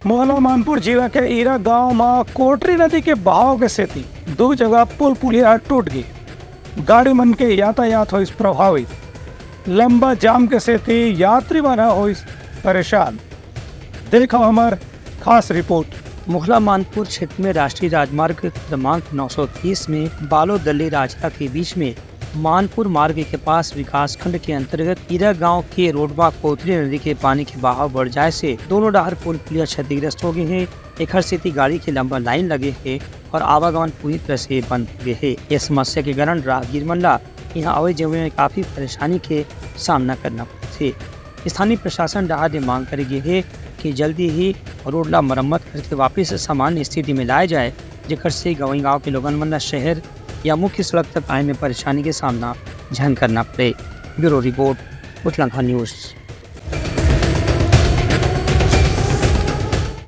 मोहला मानपुर जीवा के ईरा गांव में कोटरी नदी के बहाव के सेती दो जगह पुल पुलिया टूट गई। गाड़ी मन के यातायात हो प्रभावित। लंबा जाम के सेती यात्री बना हो परेशान। देखो हमार खास रिपोर्ट। मोहला मानपुर क्षेत्र में राष्ट्रीय राजमार्ग क्रमांक 930 में बालोद दल्ली राजका के बीच में मानपुर मार्ग के पास विकास खंड के अंतर्गत ईरा गांव के रोडवा कोतरी नदी के पानी के बहाव बढ़ जाए से दोनों डाहर पुल पुलिया क्षतिग्रस्त हो गए हैं। एक स्थिति गाड़ी की लंबा लाइन लगे है और आवागमन पूरी तरह से बंद हो गए है। इस समस्या के कारण राहगीर मंडला यहाँ आवे जावे में काफी परेशानी के सामना करना पड़े। स्थानीय प्रशासन डाहर ने मांग करेगी है कि जल्दी ही रोड ला मरम्मत करके वापस सामान्य स्थिति में लाया जाए, जेकर से गाँव के लोगन मन शहर या मुख्य सड़क तक आने में परेशानी के सामना झन करना पड़े। ब्यूरो रिपोर्ट, उतलांखा न्यूज़।